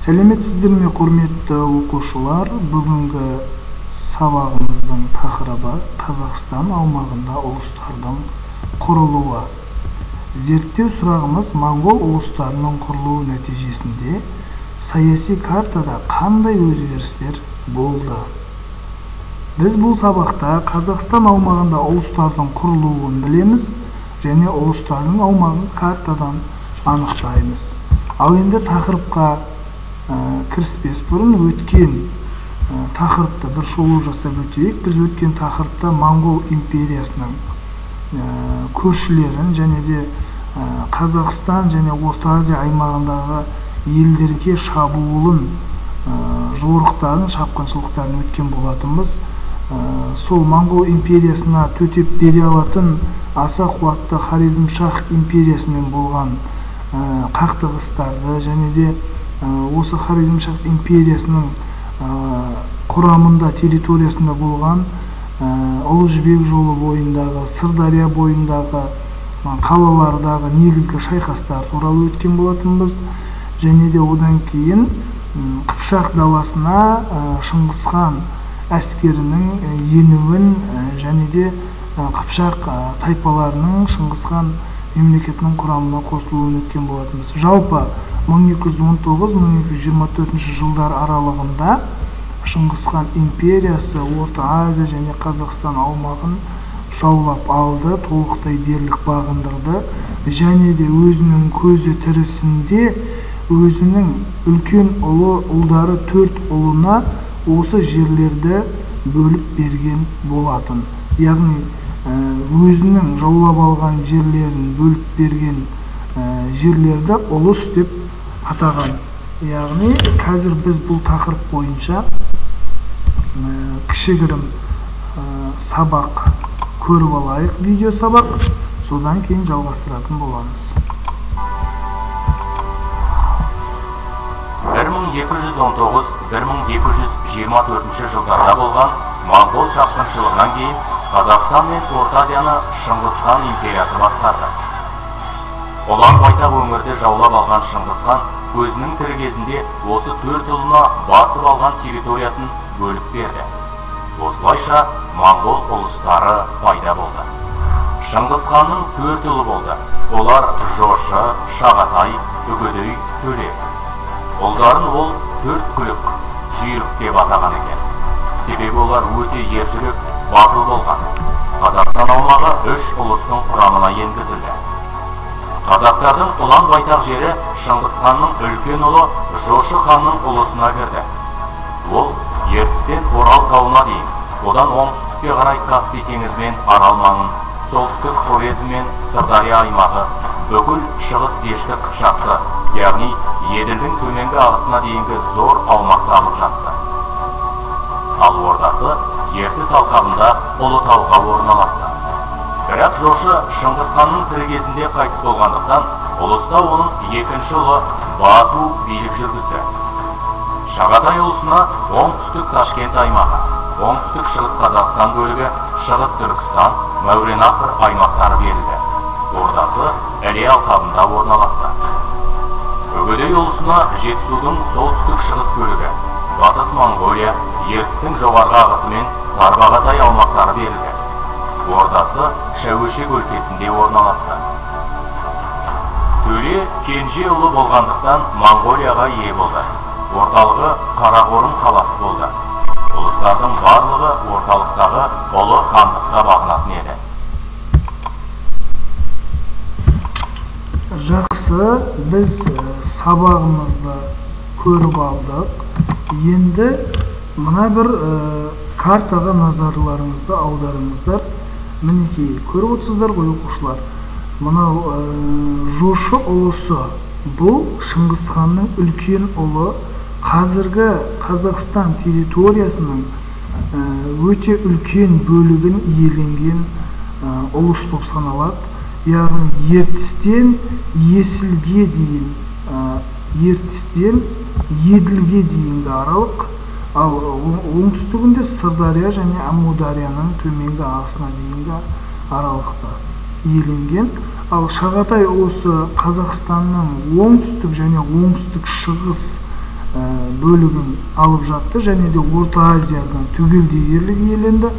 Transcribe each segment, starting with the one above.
Сәлеметсіздерме, құрметті оқушылар? Бүгінгі сабағымыздың тақырыбы Қазақстан аумағында ұлыстардың құрылуы. Зерттеу сұрағымыз моңғол ұлыстарының құрылуы нәтижесінде саяси картада қандай өзгерістер болды? Біз бұл сабақта Қазақстан аумағында ұлыстардың құрылуын білеміз және ұлыстардың аумағын картадан анықтаймыз. Ал енді тақырыпқа кіріспес бұрын өткен тақырыпта бір шолу жасап өтейік. Біз өткен тақырыпта моңғол империясының көршілерін және де Қазақстан және Орта Азия аймағындағы елдерге шабуылын, жорықтарын, шапқыншылықтарын өткен болатынбыз. Сол моңғол империясына төтеп бере алатын аса қуатты Хорезмшах империясымен болған қақтығыстарды және де осы Хорезмшах империясының құрамында, территориясында болған Ұлы Жібек жолы бойындағы, Сырдария бойындағы қалалардағы негізгі шайқастар туралы өткен болатынбыз. Және де одан кейін Қыпшақ даласына Шыңғысхан әскерінің енуін және де Қыпшақ тайпаларының Шыңғысхан мемлекетінің құрамына қосылуын өткен болатынбыз. Жалпы 1219-1224 жылдар аралығында Шыңғысхан империясы Орта Азия және Қазақстан аумағын жаулап алды, толықтай дерлік бағындырды және де өзінің көзі тірісінде өзінің үлкен ұлдары 4 ұлына осы жерлерді бөліп берген болатын. Яғни өзінің жаулап алған жерлерін бөліп берген жерлерді ұлыс деп атаған. Яғни қазір біз бұл тақырып бойынша кішігірім сабақ көріп алайық, видео сабақ, содан кейін жалғастыратын боламыз. 1219-1224 жылдарда болған моңғол шапқыншылығынан кейін Қазақстан мен Орта Азияны Шыңғысхан империясы басқарды. Олан байтақ өңірді жаулап алған Шыңғысхан өзінің тірі кезінде осы 4 ұлына басып алған территориясын бөліп берді. Осылайша моңғол ұлыстары пайда болды. Шыңғысханның 4 ұлы болды. Олар Жошы, Шағатай, Үгедей, Төле. Ұлдарын ол 4 күлік, жүйрік деп атаған екен. Себебі олар өте ержүрек, батыл болған. Қазақстан аумағы 3 ұлыстың құрамына енгізілді. Қазақтардың ұлан байтақ жері Шыңғысханның үлкен ұлы Жошы ханның ұлысына кірді. Ол Ертістен Орал тауына дейін, одан оңтүстікке қарай Каспий теңізі мен Арал маңын, солтүстік Хорезм мен Сырдария аймағы, бүкіл шығыс Дешті Қыпшақты, яғни Еділдің төменгі ағысына дейінгі зор аумақты алып жатты. Ал ордасы Ертіс алқабында Ұлытауға орналасты. Бірақ Жошы Шыңғысханның тірі кезінде қайтыс болғандықтан, ұлыста оның екінші ұлы Бату билік жүргізді. Шағатай ұлысына оңтүстік Ташкент аймағы, оңтүстік шығыс Қазақстан бөлігі, шығыс Түркістан, Мәуереннахр аймақтары берілді. Ордасы Іле алқабында орналасты. Үгедей ұлысына Жетісудың солтүстік шығыс бөлігі, батыс Монғолия, Ертістің жоғарғы ағысы мен Тарбағатай аумақтары берілді. Ордасы Шәуешек өлкесінде орналасты. Төле кенже ұлы болғандықтан Монғолияға ие болды. Орталығы Қарақорым қаласы болды. Ұлыстардың барлығы орталықтағы ұлы хандыққа бағынатын еді. Жақсы, біз сабағымызды көріп алдық. Енді мына бір картаға назарларыңызды аударыңыздар. Мінекей, көріп отырсыздар ғой оқушылар. Мынау Жошы ұлысы, бұл Шыңғысханның үлкен ұлы, қазіргі Қазақстан территориясының өте үлкен бөлігін иеленген ұлыс болып саналады. Яғни Ертістен Есілге дейін, Ертістен Еділге дейінгі аралық, ал оңтүстігінде Сырдария және Амударияның төменгі ағысына дейінгі аралықта иеленген. Ал Шағатай ұлысы Қазақстанның оңтүстік және оңтүстік шығыс бөлігін алып жатты, және де Орта Азиядан түгелдей ерлік иеленді.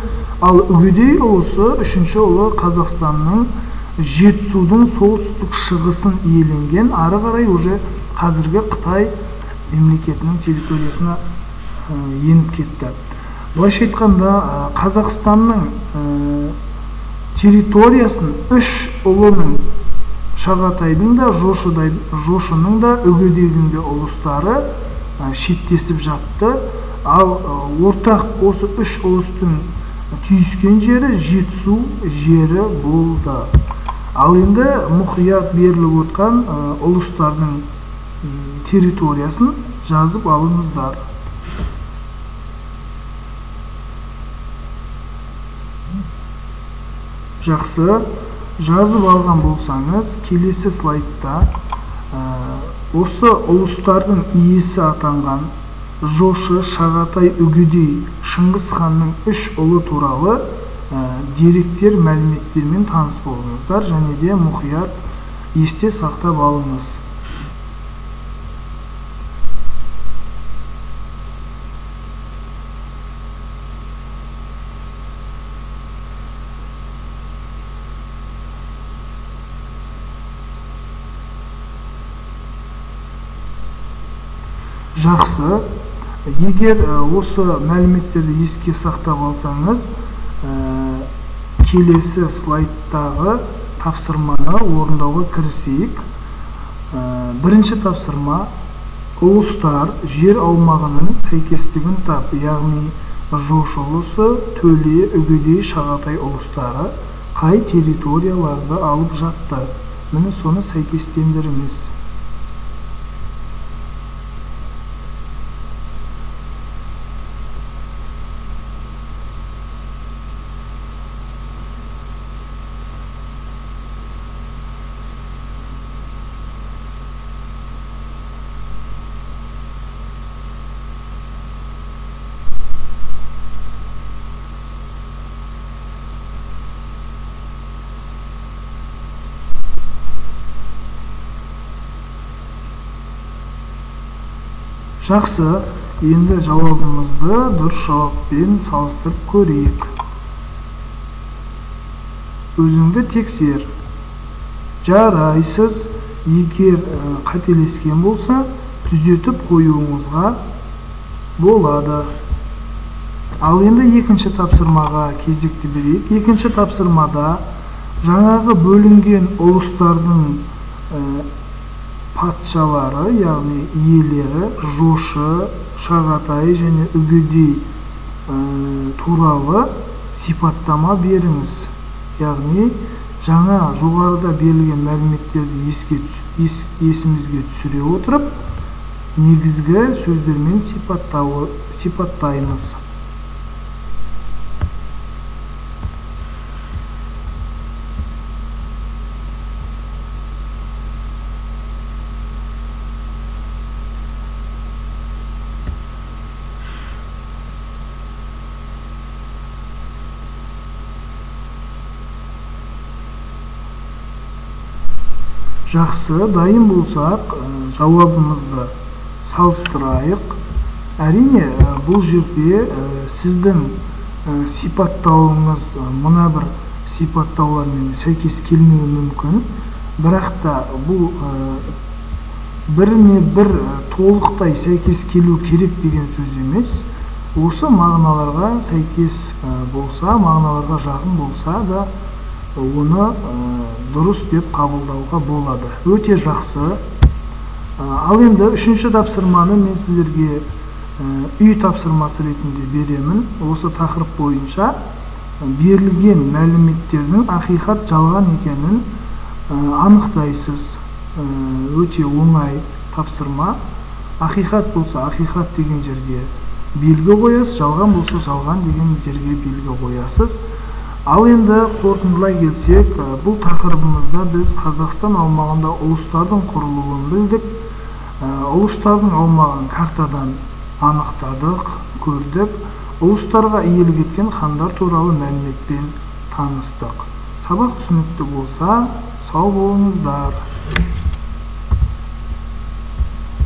Ал үгедей ұлысы үшінші ұлы Қазақстанның Жетісудың солтүстік шығысын иеленген, ары қарай уже қазіргі Қытай мемлекетінің территориясына еніп кетті. Былайша айтқанда, Қазақстанның территориясын үш ұлының, Шағатайдың да, Жошының да, Үгедейдің де ұлыстары шеттесіп жатты. Ал ортақ осы үш ұлыстың түйіскен жері Жетісу жері болды. Ал енді мұқият беріліп отқан ұлыстардың территориясын жазып алыңыздар. Жақсы, жазып алған болсаңыз, келесі слайдта осы ұлыстардың иесі атанған Жошы, Шағатай, Үгедей, Шыңғыс ханның үш ұлы туралы деректер, мәліметтермен таныс болыңыздар, және де мұқият есте сақтап алыңыз. Жақсы, егер осы мәліметтерді еске сақтап алсаңыз, келесі слайдтағы тапсырманы орындауға кірісейік. Бірінші тапсырма: ұлыстар жер аумағының сәйкестігін тап, яғни Жошы ұлысы, Төле, Үгедей, Шағатай ұлыстары қай территорияларды алып жатты? Міне соны сәйкестендіріңіз. Жақсы, енді жауабымызды дұрыс жауаппен салыстырып көрейік. Өзіңді тексер. Жарайсыз, егер қателескен болса, түзетіп қоюыңызға болады. Ал енді екінші тапсырмаға кезекті берейік. Екінші тапсырмада жаңағы бөлінген ұлыстардың патшалары, яғни иелері Жошы, Шағатай және Үгедей туралы сипаттама беріңіз. Яғни жаңа жоғарыда берілген мәліметтерді есімізге түсіре отырып, негізгі сөздермен сипаттаймыз. Жақсы, дайын болсақ, жауабымызды салыстырайық. Әрине, бұл жерде сіздің сипаттауыңыз мына бір сипаттаулармен сәйкес келмеуі мүмкін. Бірақ та бұл біріне бір толықтай сәйкес келу керек деген сөз емес. Осы мағыналарға сәйкес болса, мағыналарға жақын болса да, оны дұрыс деп қабылдауға болады. Өте жақсы. Ал енді үшінші тапсырманы мен сіздерге үй тапсырмасы ретінде беремін. Осы тақырып бойынша берілген мәліметтердің ақиқат жалған екенін анықтайсыз. Өте оңай тапсырма. Ақиқат болса, ақиқат деген жерге белгі қоясыз, жалған болса, жалған деген жерге белгі қоясыз. Ал енді қорытындылай келсек, бұл тақырыбымызда біз Қазақстан аумағында ұлыстардың құрылуын білдік. Ұлыстардың аумағын картадан анықтадық, көрдік. Ұлыстарға иелік еткен хандар туралы мәліметпен таныстық. Сабақ түсінікті болса, сау болыңыздар.